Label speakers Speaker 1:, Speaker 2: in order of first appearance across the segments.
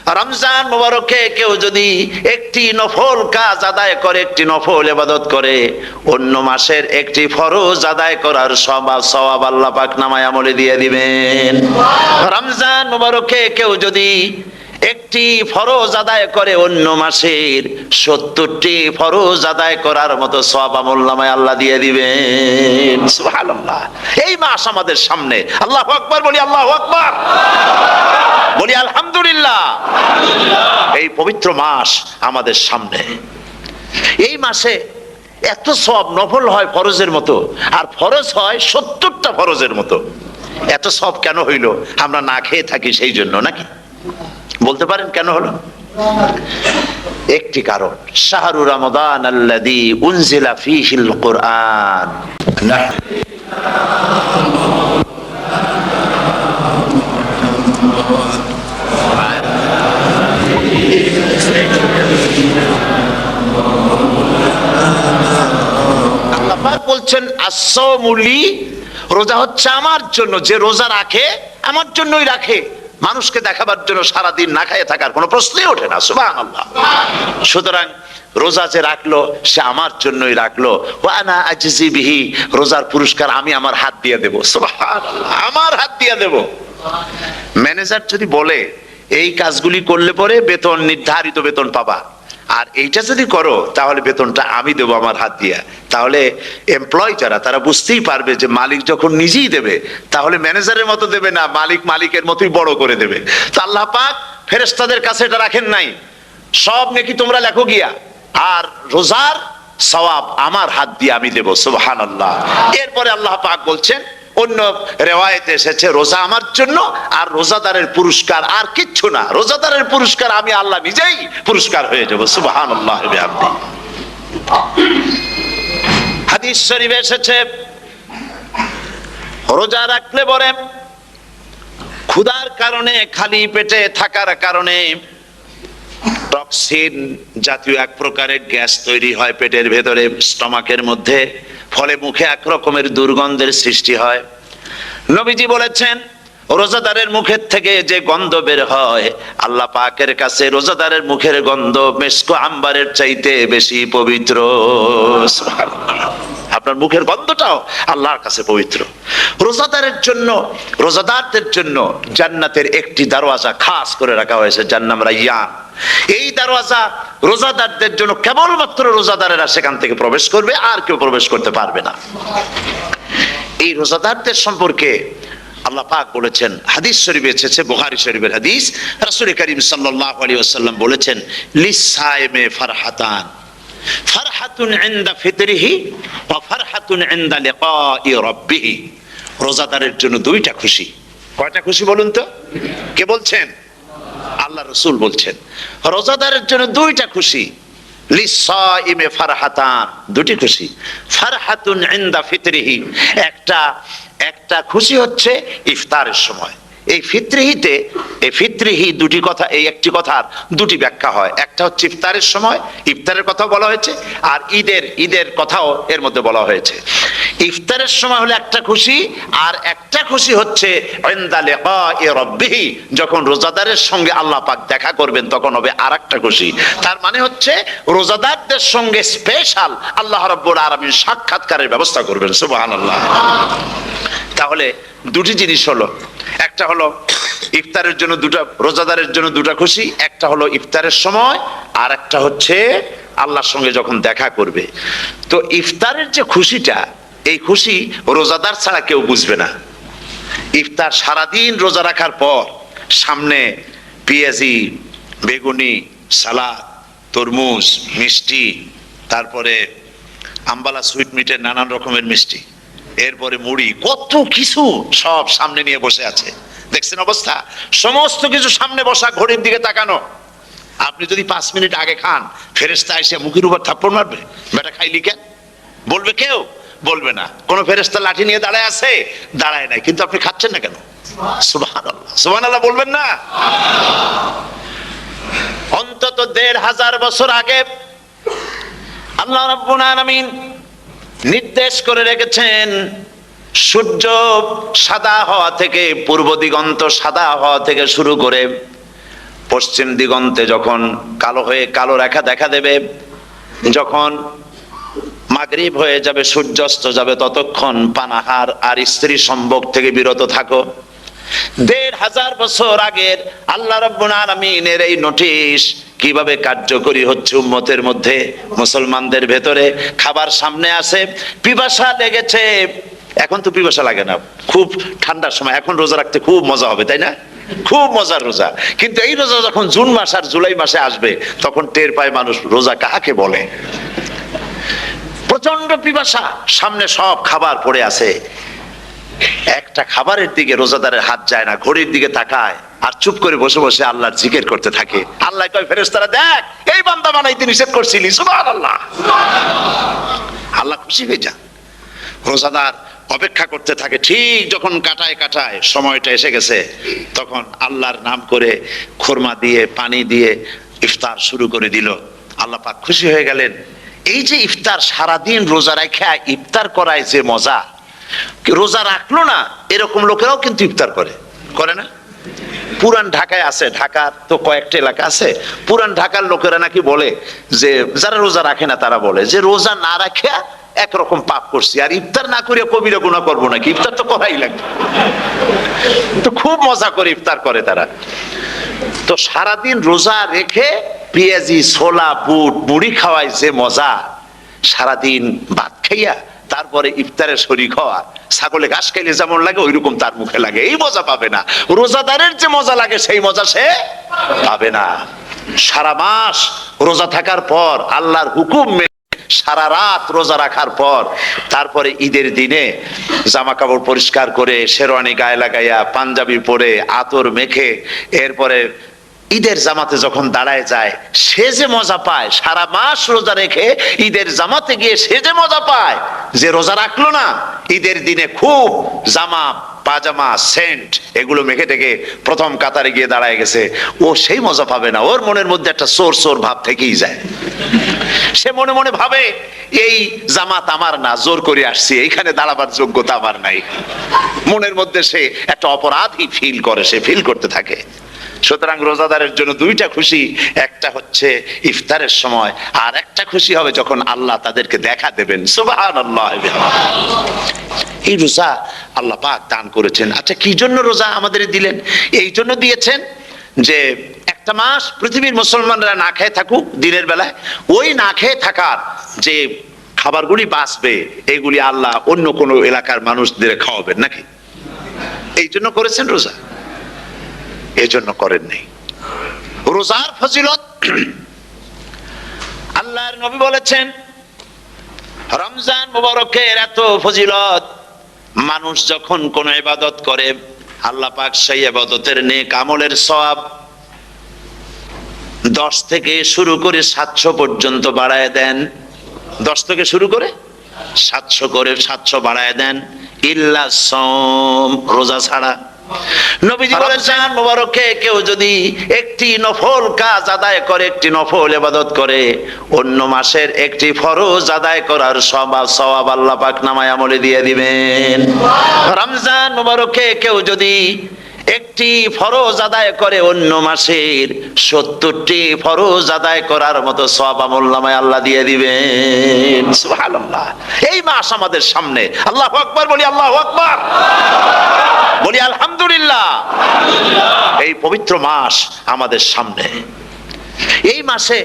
Speaker 1: রমজান মুবারকে কেউ যদি একটি নফল কাজ আদায় করে, একটি নফল ইবাদত করে, অন্য মাসের একটি ফরজ আদায় করার সওয়াব আল্লাহ পাক নামায়ে আমলে দিয়ে দিবেন। রমজান মুবারকে কেউ যদি একটি ফরজ আদায় করে, অন্য মাসের 70টি ফরজ আদায় করার মতো সওয়াব আমলনামায় আল্লাহ দিয়ে দিবেন। সুবহানাল্লাহ। এই মাস আমাদের সামনে। আল্লাহু আকবার বলি, আল্লাহু আকবার বলি, আলহামদুলিল্লাহ। এই পবিত্র মাস আমাদের সামনে। এই মাসে এত সওয়াব, নফল হয় ফরজের মতো, আর ফরজ হয় 70টা ফরজের মতো। এত সওয়াব কেন হইল? আমরা না খেয়ে থাকি সেই জন্য নাকি? বলতে পারেন কেন হলো? একটি কারণ, শাহরু রমাদান আল্লাযী উনজিলা ফীহিল কুরআন। আল্লাহ পাক বলছেন as-সাওমু লি, রোজা হচ্ছে আমার জন্য। যে রোজা রাখে আমার জন্যই রাখে, মানুষকে দেখাবার জন্য সারাদিন না খেয়ে থাকার কোনো প্রশ্নই ওঠে না। সুবহানাল্লাহ। সুতরাং রোজা যে রাখলো সে আমার জন্যই রাখলো। ওয়া আনা আজজি বিহি, রোজার পুরস্কার আমি আমার হাত দিয়ে দেব। সুবহানাল্লাহ, আমার হাত দিয়ে দেব। ম্যানেজার যদি বলে এই কাজগুলি করলে পরে বেতন, নির্ধারিত বেতন পাবা, আর এইটা যদি করো তাহলে বেতনটা আমি দেবো আমার হাত দিয়া, তাহলে এমপ্লয় যারা তারা বুঝতেই পারবে যে মালিক যখন নিজেই দেবে তাহলে ম্যানেজারের মতো দেবে না, মালিক মালিকের মতোই বড় করে দেবে। তো আল্লাহ পাক ফেরেশতাদের কাছে এটা রাখেন নাই, সব নেকি তোমরা লেখো গিয়া, আর রোজার সওয়াব আমার হাত দিয়ে আমি দেব। সুবহানাল্লাহ। এরপরে আল্লাহ পাক বলছেন, অন্য রিওয়ায়েতে এসেছে রোজা আমার জন্য, আর রোজাদারের পুরস্কার আর কিচ্ছু না, রোজাদারের পুরস্কার আমি আল্লাহ নিজেই পুরস্কার হয়ে যাব। সুবহানাল্লাহ। হাদিস শরীফে এসেছে রোজা রাখলে পরে ক্ষুধার কারণে, খালি পেটে থাকার কারণে টক্সিন জাতীয় এক প্রকারের গ্যাস তৈরি হয় পেটের ভেতরে, স্টমাকের মধ্যে, ফলে মুখে এক রকমের দুর্গন্ধের সৃষ্টি হয়। নবীজি বলেছেন রোজাদারের মুখের থেকে যে গন্ধ বের হয়, আল্লাহ পাকের কাছে রোজাদারের মুখের গন্ধ মেসকো আম্বারের চাইতে বেশি পবিত্র। আপনার মুখের গন্ধটাও আল্লাহর কাছে পবিত্র। রোজাদারের জন্য, রোজাদারদের জন্য জান্নাতের একটি দরওয়াজা খাস করে রাখা হয়েছে, যার নাম রায়্যান। এই দরওয়াজা রোজাদারদের জন্য, কেবলমাত্র রোজাদারেরা সেখান থেকে প্রবেশ করবে, আর কেউ প্রবেশ করতে পারবে না। এই রোজাদারদের সম্পর্কে আল্লাহ পাক বলেছেন, হাদিস শরীফে এসেছে, বুখারী শরীফের হাদিস, রাসূল করিম সাল্লাল্লাহু আলাইহি ওয়াসাল্লাম বলেছেন লিস-সায়েমে ফারহাতান, ফারহাতুন ইনদা ফিতরিহি ওয়া ফারহাতুন ইনদা লিকাই রাব্বিহি। রোজাদারের জন্য দুইটা খুশি। কয়টা খুশি বলুন তো? কে বলছেন? আল্লাহ রাসূল বলছেন রোজাদারের জন্য দুইটা খুশি। লিস-সায়েমে ফারহাতান, দুটি খুশি। ফারহাতুন ইনদা ফিতরিহি, একটা খুশি হচ্ছে ইফতারের সময়। এই ফিতরিহিতে, এই ফিতরিহি দুটি কথা, এই একটি কথার দুটি ব্যাখ্যা হয়। একটা হচ্ছে ইফতারের সময়, ইফতারের কথা বলা হয়েছে, আর ঈদের কথাও এর মধ্যে বলা হয়েছে। ইফতারের সময় হলো একটা খুশি, আর একটা খুশি হচ্ছে ইনদা লিকাই রাব্বিহি, যখন রোজাদারের সঙ্গে আল্লাহ পাক দেখা করবেন তখন হবে আরেকটা খুশি। তার মানে হচ্ছে রোজাদারদের সঙ্গে স্পেশাল আল্লাহ রাব্বুল আলামিন সাক্ষাৎকারের ব্যবস্থা করবেন। সুবহানাল্লাহ। তাহলে দুটি জিনিস হলো, একটা হলো ইফতারের জন্য দুটা, রোজাদারের জন্য দুটা খুশি, একটা হলো ইফতারের সময়, আর একটা হচ্ছে আল্লাহর সঙ্গে যখন দেখা করবে। তো ইফতারের যে খুশিটা, এই খুশি রোজাদার ছাড়া কেউ বুঝবে না। ইফতার সারাদিন রোজা রাখার পর সামনে পেঁয়াজি, বেগুনি, সালাদ, তরমুজ, মিষ্টি, তারপরে আম্বালা সুইট মিটের নানান রকমের মিষ্টি, এরপরে মুড়ি, কত কিছু সব সামনে নিয়ে বসে আছে। দেখছেন অবস্থা? সমস্ত কিছু সামনে বসা, ঘড়ির দিকে তাকানো। আপনি যদি 5 মিনিট আগে খান, ফেরেশতা এসে মুখের উপর থাপ্পড় মারবে, বেটা খাইলি কেন? বলবে কেউ? বলবে না। কোন ফেরেশতা লাঠি নিয়ে দাঁড়ায় আছে? দাঁড়ায় নাই। কিন্তু আপনি খাচ্ছেন না কেন? সুবহানাল্লাহ, সুবহানাল্লাহ বলবেন না? অন্তত 1500 বছর আগে আল্লাহ রাব্বুল আলামিন নির্দেশ করে রেখেছেন, সূর্য সাদা হওয়া থেকে, পূর্ব দিগন্ত সাদা হওয়া থেকে শুরু করে পশ্চিম দিগন্তে যখন কালো হয়ে কালো রেখা দেখা দেবে, যখন মাগরিব হয়ে যাবে, সূর্যাস্ত যাবে, ততক্ষণ পানাহার আর স্ত্রী সম্ভোগ থেকে বিরত থাকো। ১৫০০ বছর আগের আল্লাহ রাব্বুল আলামিনের এই নোটিশ কিভাবে কার্যকরী হচ্ছে উম্মতের মধ্যে, মুসলমানদের ভেতরে। খাবার সামনে আসে, পিপাসা লেগেছে। এখন তো পিপাসা লাগে না, খুব ঠান্ডার সময়, এখন রোজা রাখতে খুব মজা হবে, তাই না? খুব মজার রোজা। কিন্তু এই রোজা যখন জুন মাস আর জুলাই মাসে আসবে, তখন টের পায় মানুষ রোজা কাকে বলে। প্রচন্ড পিপাসা, সামনে সব খাবার পড়ে আছে, একটা খাবারের দিকে রোজাদারের হাত যায় না, ঘড়ির দিকে তাকায় আর চুপ করে বসে বসে আল্লাহর জিকির করতে থাকে। আল্লাহ কয়, ফেরেশতারা দেখ, এই বান্দা বানাইতে নিষেধ করছিলি, সুবহানাল্লাহ। আল্লাহ খুশি হয়ে যান। রোজাদার অপেক্ষা করতে থাকে, ঠিক যখন কাটায় কাটায় সময়টা এসে গেছে, তখন আল্লাহর নাম করে খুরমা দিয়ে পানি দিয়ে ইফতার শুরু করে দিল। আল্লাহ পাক খুশি হয়ে গেলেন। এই যে ইফতার, সারাদিন রোজা রাখা ইফতার করায় যে মজা, রোজা রাখলো না এরকম লোকেরাও কিন্তু ইফতার করে, করে না? পুরান ঢাকায় আছে, ঢাকার তো কয়েকটা এলাকা আছে, পুরান ঢাকার লোকেরা নাকি বলে যে, যারা রোজা রাখে না তারা বলে যে রোজা না রাখে একরকম পাপ করছি, আর ইফতার না করিয়া কবিরা গুনাহ করবো নাকি, ইফতার তো করাই লাগবে। তো খুব মজা করে ইফতার করে তারা। তো সারাদিন রোজা রেখে পেঁয়াজি, ছোলা, বুট, মুড়ি খাওয়ায় যে মজা, সারাদিন ভাত খাইয়া তারপরে ইফতারের শরীক হওয়া, ছাগলে ঘাস খাইলে যেমন লাগে ওইরকম তার মুখে লাগে, এই মজা পাবে না। রোজাদারের যে মজা লাগে সেই মজা সে পাবে না। সারা মাস রোজা থাকার পর, আল্লাহর হুকুম সারা রাত রোজা রাখার পর, তারপরে ঈদের দিনে জামা কাপড় পরিষ্কার করে, শেরওয়ানি গায়ে লাগাইয়া, পাঞ্জাবি পরে, আতর মেখে, এরপরে ঈদের জামাতে যখন দাঁড়ায় যায়, সে যে মজা পায়, সারা মাস রোজা রেখে ঈদের জামাতে গিয়ে সে যে মজা পায়, যে রোজা রাখলো না, ঈদের দিনে খুব জামা, পাজামা, সেন্ট এগুলো মেখে টেকে প্রথম কাতারে গিয়ে দাঁড়ায় গেছে, ও সেই মজা পাবে না। ওর মনের মধ্যে একটা চোর চোর ভাব থেকেই যায়। সে মনে মনে ভাবে, এই জামাত আমার না, জোর করে আসছি, এইখানে দাঁড়াবার যোগ্যতা আমার নাই। মনের মধ্যে সে একটা অপরাধী ফিল করে, সে ফিল করতে থাকে। সুতরাং রোজাদারের জন্য দুইটা খুশি, একটা হচ্ছে ইফতারের সময়, আর একটা খুশি হবে যখন আল্লাহ তাদেরকে দেখা দেবেন। সুবহানাল্লাহ। এই রোজা আল্লাহ পাক দান করেছেন। আচ্ছা, কি জন্য রোজা আমাদের দিলেন? এই জন্য দিয়েছেন যে একটা মাস পৃথিবীর মুসলমানরা না খেয়ে থাকুক দিনের বেলায়, ওই না খেয়ে থাকার যে খাবারগুলি বাঁচবে, এগুলি আল্লাহ অন্য কোনো এলাকার মানুষদের খাওয়াবেন নাকি? এই জন্য করেছেন রোজা, এই জন্য করেন নাই। রোজার ফজিলত আল্লাহর নবী বলেছেন, রমজান মুবারকের এত ফজিলত, মানুষ যখন কোন ইবাদত করে, আল্লাহ পাক সেই ইবাদতের নেক আমলের সওয়াব 10 থেকে শুরু করে 700 পর্যন্ত বাড়ায় দেন। 10 থেকে শুরু করে 700 করে 700 বাড়ায় দেন, ইল্লা সাওম, রোজা ছাড়া। নবীজি বলেছেন, মুবারকে কেউ যদি একটি নফল কাজ আদায় করে, একটি নফল ইবাদত করে, অন্য মাসের একটি ফরজ আদায় করার সওয়াব আল্লাহ পাক নামায়ে আমলে দিয়ে দিবেন। রমজান মুবারকে কেউ যদি একটি ফরজ আদায় করে, অন্য মাসের 70টি ফরজ আদায় করার মতো সওয়াব আমলনামায় আল্লাহ দিয়ে দিবেন। সুবহানাল্লাহ। এই মাস আমাদের সামনে, আল্লাহু আকবার বলি, আল্লাহু আকবার বলি, আলহামদুলিল্লাহ। এই পবিত্র মাস আমাদের সামনে। এই মাসে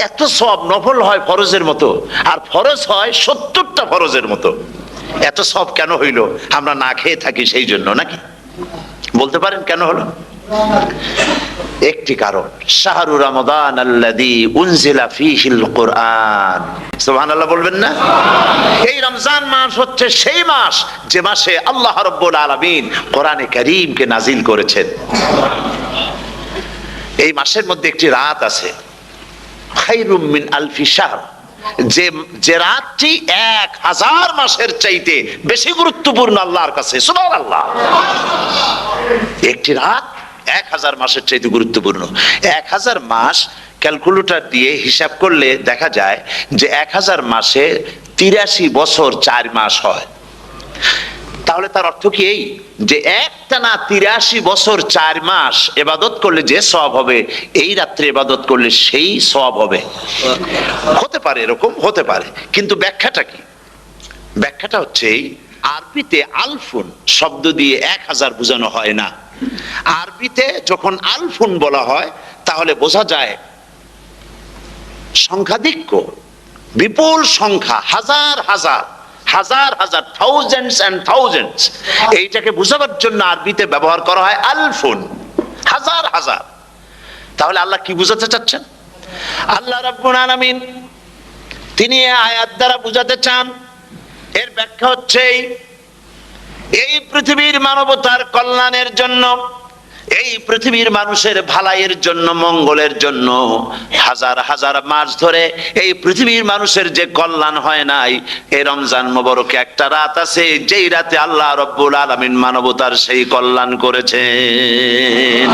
Speaker 1: এত সওয়াব, নফল হয় ফরজের মতো, আর ফরজ হয় 70টা ফরজের মতো। এত সওয়াব কেন হইল? আমরা না খেয়ে থাকি সেই জন্য নাকি? বলতে পারেন কেন হলো? একটি কারণ, শাহরু রমাদান আল্লাযী উনজিলা ফীহিল কুরআন। সুবহানাল্লাহ বলবেন না? এই রমজান মাস হচ্ছে সেই মাস যে মাসে আল্লাহ রাব্বুল আলামিন কোরআনে কারীমকে নাজিল করেছেন। এই মাসের মধ্যে একটি রাত আছে, খায়রুম মিন আলফি শাহর, যে রাতটি 1000 মাসের চাইতে বেশি গুরুত্বপূর্ণ আল্লাহর কাছে। সুবহানাল্লাহ। একটি রাত 1000 মাসের চাইতে গুরুত্বপূর্ণ। 1000 মাস ক্যালকুলেটর দিয়ে হিসাব করলে দেখা যায় যে 1000 মাসে 83 বছর 4 মাস হয়। তাহলে তার অর্থ কি এই যে একটানা 83 বছর 4 মাস ইবাদত করলে যে সওয়াব হবে, এই রাত্রে ইবাদত করলে সেই সওয়াব হবে? হতে পারে, এরকম হতে পারে, কিন্তু ব্যাখ্যাটা কি? ব্যাখ্যাটা হচ্ছে এই, আরবিতে আলফুন শব্দ দিয়ে 1000 বোঝানো হয় না। আরবিতে যখন আলফুন বলা হয় তাহলে বোঝা যায় সংখ্যাধিক্য, বিপুল সংখ্যা, হাজার হাজার হাজার হাজার, থাউজেন্ডস এন্ড থাউজেন্ডস, এইটাকে বোঝাবার জন্য আরবিতে ব্যবহার করা হয় আলফুন, হাজার হাজার। তাহলে আল্লাহ কি বুঝাতে চাচ্ছেন? আল্লাহ রাব্বুল আলামিন তিনি এই আয়াত দ্বারা বুঝাতে চান, এর ব্যাখ্যা হচ্ছে এই পৃথিবীর মানবতার কল্যাণের জন্য, এই পৃথিবীর মানুষের ভালাইয়ের জন্য, মঙ্গলের জন্য হাজার হাজার মাস ধরে এই পৃথিবীর মানুষের যে কল্যাণ হয় নাই, এই রমজান মোবারকে একটা রাত আছে যেই রাতে আল্লাহ রাব্বুল আলামিন মানবতার সেই কল্যাণ করেছেন।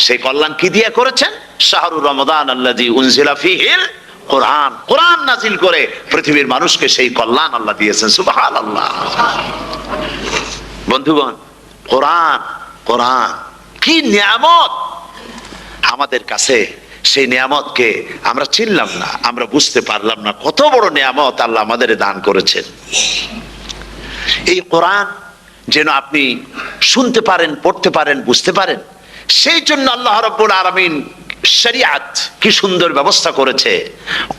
Speaker 1: সেই কল্যাণ কি দিয়ে করেছেন? শাহরুর রমাদান আল্লাযী উনজিলা ফীহিল কোরআন, কোরআন নাজিল করে পৃথিবীর মানুষকে সেই কল্যাণ আল্লাহ দিয়েছেন। সুবহানাল্লাহ। বন্ধুগণ, কোরআন, কোরআন কি নিয়ামত আমাদের কাছে! সেই নিয়ামতকে আমরা চিনলাম না, আমরা বুঝতে পারলাম না কত বড় নিয়ামত আল্লাহ আমাদের দান করেছেন। এই কোরআন যেন আপনি শুনতে পারেন, পড়তে পারেন, বুঝতে পারেন, সেই জন্য আল্লাহ রাব্বুল আলামিন শরিয়াত কি সুন্দর ব্যবস্থা করেছে।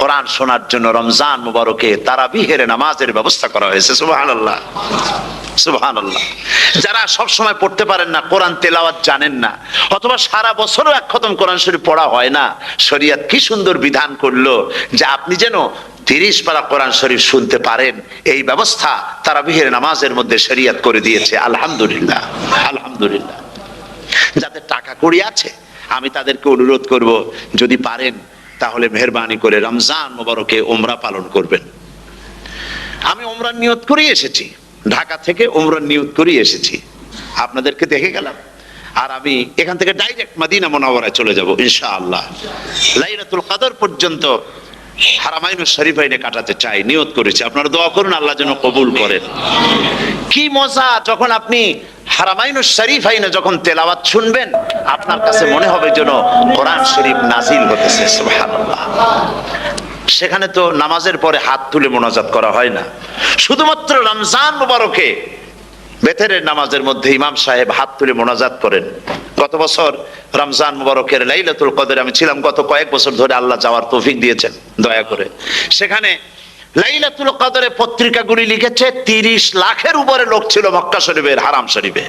Speaker 1: কোরআন শোনার জন্য রমজান মুবারকে তারাবিহের নামাজের ব্যবস্থা করা হয়েছে। সুবহানাল্লাহ, সুবহানাল্লাহ। যারা সব সময় পড়তে পারেন না, কোরআন তেলাওয়াত জানেন না, অথবা সারা বছরও এক খতম কোরআন শরীফ পড়া হয় না, শরিয়াত কি সুন্দর বিধান করলো যে আপনি যেন 30 পারা কোরআন শরীফ শুনতে পারেন, এই ব্যবস্থা তারাবিহের নামাজের মধ্যে শরিয়াত করে দিয়েছে। আলহামদুলিল্লাহ, আলহামদুলিল্লাহ। যাদের টাকা কড়ি আছে আমি তাদেরকে অনুরোধ করব, যদি পারেন তাহলে মেহেরবানি করে রমজান মোবারকে উমরা পালন করবেন। আমি উমরার নিয়ত করে এসেছি, ঢাকা থেকে উমরার নিয়ত করে এসেছি, আপনাদেরকে দেখে গেলাম। আর আমি এখান থেকে ডাইরেক্ট মদিনা মুনাওয়ারায় চলে যাব ইনশাআল্লাহ। লাইলাতুল কদর পর্যন্ত হারামাইনুশ শরীফাইনে কাটাতে চাই, নিয়ত করেছি। আপনারা দোয়া করুন আল্লাহ যেন কবুল করেন। কি মজা যখন আপনি হারামাইনুশ শরীফাইনে যখন তেলাওয়াত শুনবেন, আপনার কাছে মনে হবে যেন কোরআন শরীফ নাজিল হতেছে। সুবহানাল্লাহ। সেখানে তো নামাজের পরে হাত তুলে মোনাজাত করা হয় না, শুধুমাত্র রমজান মুবারকে বেতেরের নামাজের মধ্যে ইমাম সাহেব হাত তুলে মোনাজাত করেন। গত বছর রমজান মুবারকের লাইলাতুল কদরে আমি ছিলাম, গত কয়েক বছর ধরে আল্লাহ যাওয়ার তৌফিক দিয়েছেন দয়া করে। সেখানে লাইলাতুল কদরে পত্রিকাগুলি লিখেছে 30 লাখের উপরে লোক ছিল মক্কা শরীফের, হারাম শরীফে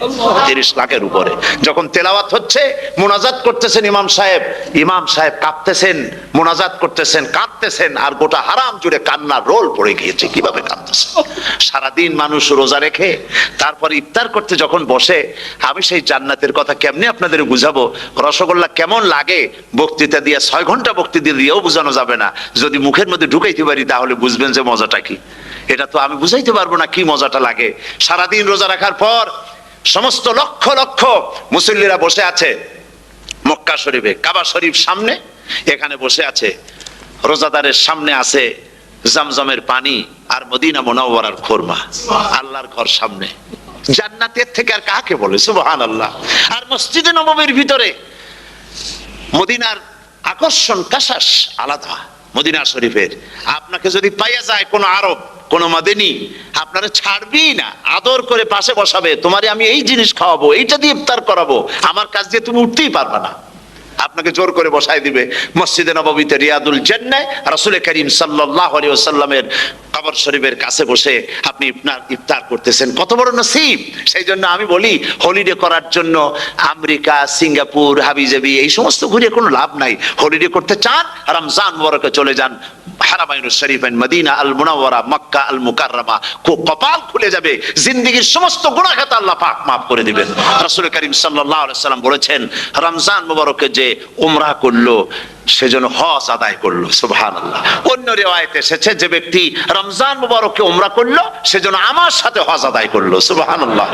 Speaker 1: 30 লাখের উপরে। যখন তেলাওয়াত হচ্ছে, মোনাজাত করতেছেন ইমাম সাহেব কাঁপতেছেন, মোনাজাত করতেছেন, কাঁদতেছেন, আর গোটা হারাম জুড়ে কান্নার রোল পড়ে গিয়েছে। কিভাবে কাঁদতেছে! সারাদিন মানুষ রোজা রেখে তারপর ইফতার করতে যখন বসে, আমি সেই জান্নাতের কথা কেমনে আপনাদের বুঝাবো? রসগোল্লা কেমন লাগে বক্তৃতা দিয়ে 6 ঘন্টা বক্তৃতা দিয়েও বোঝানো যাবে না। যদি মুখের মধ্যে ঢুকাইতে পারি তাহলে বুঝবেন যে মজাটা কি। এটা তো আমি বুঝাইতে পারবো না কি মজাটা লাগে। সারাদিন রোজা রাখার পর সমস্ত লক্ষ লক্ষ মুসল্লিরা বসে আছে মক্কা শরীফে, কাবা শরীফ সামনে, এখানে বসে আছে। রোজাদারের সামনে আছে জমজমের পানি আর মদিনা মুনাওয়ারার খুরমা। আল্লাহর ঘর সামনে, জান্নাতের থেকে আর কাকে বলে! সুবহানাল্লাহ। আর মসজিদে নববীর ভিতরে মদিনার আকর্ষণ কাশাস আলাদা। মদিনা শরীফের আপনাকে যদি পাইয়া যায় কোন আরব, কোন মাদানী, আপনারা ছাড়বি না, আদর করে পাশে বসাবে, তোমারে আমি এই জিনিস খাওয়াবো, এইটা দিয়ে ইফতার করাবো, আমার কাছ দিয়ে তুমি উঠতেই পারবে না, আপনাকে জোর করে বসায় দিবে। মসজিদে নববীতে রিয়াদুল জান্নাহ রাসূল করিম সাল্লাল্লাহু আলাইহি ওয়াসাল্লামের কবর শরীফের কাছে বসে আপনি ইফতার করতেছেন, কত বড় নসিব! সেই জন্য আমি বলি, হলিডে করার জন্য আমেরিকা, সিঙ্গাপুর, হাবিজাবি এই সমস্ত ঘুরে কোনো লাভ নাই। হলিডে করতে চান, রমজান মুবারকে চলে যান হারামাইনুশ শরীফাইন, মদিনা আল মুনাওয়ারা, মক্কা আল মুকাররমা। কপাল খুলে যাবে, জিন্দেগীর সমস্ত গুনাহ খাতা আল্লাহ পাক মাফ করে দিবেন। রাসূল করিম সাল্লাল্লাহু আলাইহি ওয়াসাল্লাম বলেছেন, রমজান মুবারকে যে উমরা করলো সেজন্য হজ আদায় করলো। সুবহানাল্লাহ। অন্য রিওয়ায়াতে এসেছে যে ব্যক্তি রমজান মুবারকে উমরা করলো সেজন্য আমার সাথে হজ আদায় করলো। সুবহানাল্লাহ।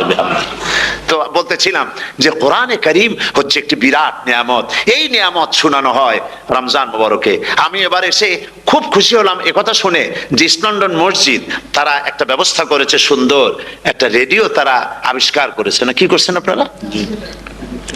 Speaker 1: তো বলতেছিলাম যে কোরআনে কারীম হচ্ছে একটি বিরাট নিয়ামত। এই নিয়ামত শোনানো হয় রমজান মুবারকে। আমি এবার এসে খুব খুশি হলাম একথা শুনে যে ইস্ট লন্ডন মসজিদ তারা একটা ব্যবস্থা করেছে, সুন্দর একটা রেডিও তারা আবিষ্কার করেছে। না কি করছেন আপনারা?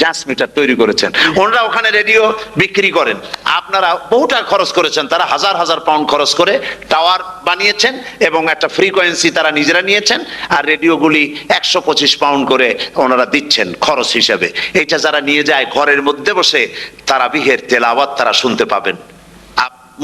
Speaker 1: ট্রান্সমিটার তৈরি করেছেন। ওনারা ওখানে রেডিও বিক্রি করেন। আপনারা বহুটা খরচ করেছেন, তারা হাজার হাজার পাউন্ড খরচ করে টাওয়ার বানিয়েছেন এবং একটা ফ্রিকোয়েন্সি তারা নিজেরা নিয়েছেন, আর রেডিওগুলি 125 পাউন্ড করে ওনারা দিচ্ছেন খরচ হিসেবে। এইটা যারা নিয়ে যায় ঘরের মধ্যে বসে তারাবিহের তেলাওয়াত তারা শুনতে পাবেন।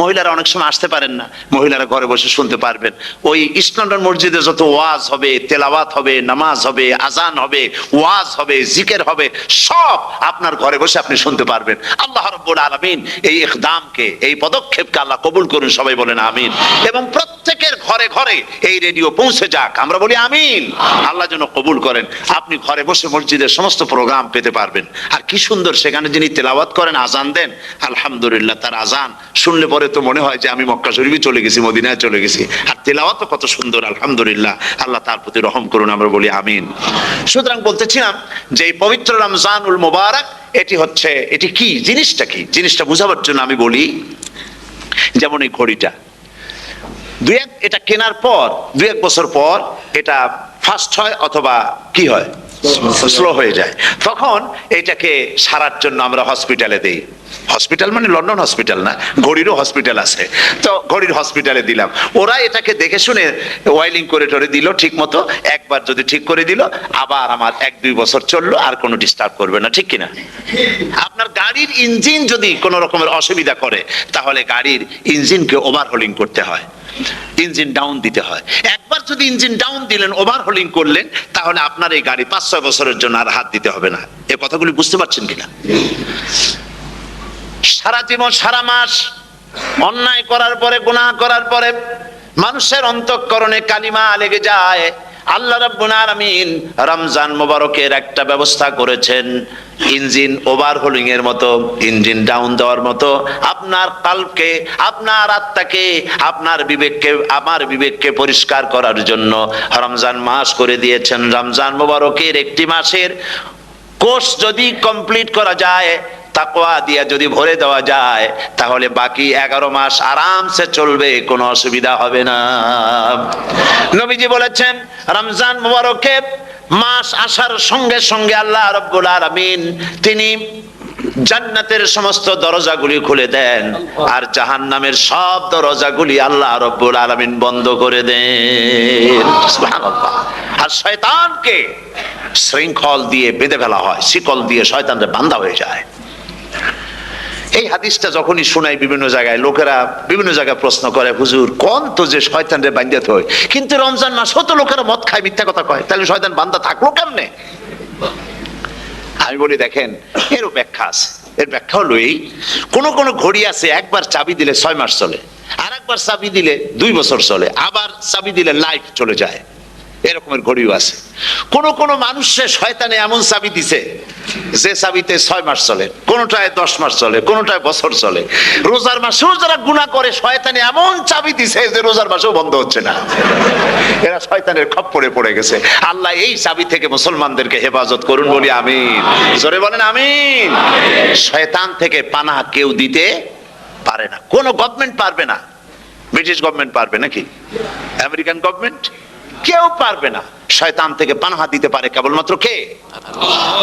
Speaker 1: মহিলারা অনেক সময় আসতে পারেন না, মহিলারা ঘরে বসে শুনতে পারবেন। ওই ইস্ট লন্ডন মসজিদে যত ওয়াজ হবে, তেলাওয়াত হবে, নামাজ হবে, আজান হবে, ওয়াজ হবে, জিকির হবে, সব আপনার ঘরে বসে আপনি শুনতে পারবেন। আল্লাহ রাব্বুল আলামিন এই ইকদামকে, এই পদক্ষেপকে আল্লাহ কবুল করুন, সবাই বলেন আমিন। এবং প্রত্যেকের ঘরে ঘরে এই রেডিও পৌঁছে যাক, আমরা বলি আমিন। আল্লাহ যেন কবুল করেন। আপনি ঘরে বসে মসজিদের সমস্ত প্রোগ্রাম পেতে পারবেন। আর কি সুন্দর সেখানে যিনি তেলাওয়াত করেন, আজান দেন, আলহামদুলিল্লাহ, তার আজান শুনলে পরে তো মনে হয় যে আমি মক্কা শরীফে চলে গেছি, মদিনায় চলে গেছি। আর তেলাওয়াত কত সুন্দর, আলহামদুলিল্লাহ। আল্লাহ তার প্রতি রহম করুন, আমরা বলি আমিন। সুতরাং বলতেছিলাম যে এই পবিত্র রমজানুল মুবারক এটি কি জিনিসটা, কি জিনিসটা বোঝাবার জন্য আমি বলি, যেমন এই ঘড়িটা এটা কেনার পর 2-1 বছর পর এটা ফাস্ট হয় অথবা কি হয়, স্লো হয়ে যায়। তখন এটাকে সারার জন্য আমরা হসপিটালে দেই। হসপিটাল মানে লন্ডন হসপিটাল না, ঘড়িরও হসপিটাল আছে। তো ঘড়ির হসপিটালে দিলাম, ওরা এটাকে দেখে শুনে ওয়াইলিং করে টরে দিল ঠিক মতো। একবার যদি ঠিক করে দিল, আবার আমার 1-2 বছর চললো, আর কোনো ডিস্টার্ব করবে না, ঠিক কিনা? আপনার গাড়ির ইঞ্জিন যদি কোনো রকমের অসুবিধা করে, তাহলে গাড়ির ইঞ্জিনকে ওভারহোলিং করতে হয়, ইঞ্জিন ডাউন দিতে হয়। একবার যদি ইঞ্জিন ডাউন দিলেন, ওভারহোলিং করলেন, তাহলে আপনার এই গাড়ি 5-6 বছরের জন্য আর হাত দিতে হবে না। এই কথাগুলি বুঝতে পারছেন কিনা? সারা জীবন, সারা মাস অন্যায় করার পরে, গুনাহ করার পরে মানুষের অন্তঃকরণে কালিমা লেগে যায়। আল্লাহ রাব্বুল আলামিন রমজান মুবারকের একটা ব্যবস্থা করেছেন, ইঞ্জিন ওভারহোলিং এর মতো, ইঞ্জিন ডাউন দেওয়ার মতো। আপনার কলবকে, আপনার আত্মাকে, আপনার বিবেককে, আমার বিবেককে পরিষ্কার করার জন্য রমজান মাস করে দিয়েছেন। রমজান মুবারকের একটি মাসের কোর্স যদি কমপ্লিট করা যায়, তাকওয়া দিয়া যদি ভরে দেওয়া যায়, তাহলে বাকি 11 মাস আরামসে চলবে, কোনো অসুবিধা হবে না। নবীজি বলেছেন রমজান মুবারকে মাস আসার সঙ্গে সঙ্গে আল্লাহ রাব্বুল আলামিন তিনি জান্নাতের সমস্ত দরজাগুলি খুলে দেন, আর জাহান্নামের সব দরজাগুলি আল্লাহ রাব্বুল আলামিন বন্ধ করে দেন। সুবহানাল্লাহ। আর শয়তানকে শৃঙ্খল দিয়ে বেঁধে ফেলা হয়, শিকল দিয়ে শয়তানরা বাঁধা হয়ে যায়। এই হাদিসটা যখনই শোনাই বিভিন্ন জায়গায়, লোকেরা বিভিন্ন জায়গায় প্রশ্ন করে, হুজুর কোন তো যে শয়তানরে বাঁধতে হয়, কিন্তু রমজান মাস হতো লোকেরা মদ খায়, মিথ্যা কথা কয়, তাহলে শয়তান বাঁধা থাকলো কেমনে? আমি বলি দেখেন, এরও ব্যাখ্যা আছে। এর ব্যাখ্যা হলো এই, কোন কোন ঘড়ি আছে একবার চাবি দিলে 6 মাস চলে, আর একবার চাবি দিলে 2 বছর চলে, আবার চাবি দিলে লাইফ চলে যায়। এরকমের ঘড়িও আছে। কোন কোন মানুষের শয়তানে এমন চাবি দিছে যে চাবিতে 6 মাস চলে, কোনটায় 10 মাস চলে, কোনটায় বছর চলে। রোজার মাসেও যারা গুনাহ করে, শয়তানে এমন চাবি দিছে যে রোজার মাসেও বন্ধ হচ্ছে না। এরা শয়তানের খপ্পরে পড়ে গেছে। আল্লাহ এই চাবি থেকে মুসলমানদেরকে হেফাজত করুন, বলি আমিন। জোরে বলেন আমিন। শয়তান থেকে পানাহ কেউ দিতে পারে না, কোন গভর্নমেন্ট পারবে না। ব্রিটিশ গভর্নমেন্ট পারবে নাকি? American government? কেউ পারবে না। শয়তান থেকে পানাহ দিতে পারে কেবলমাত্র কে?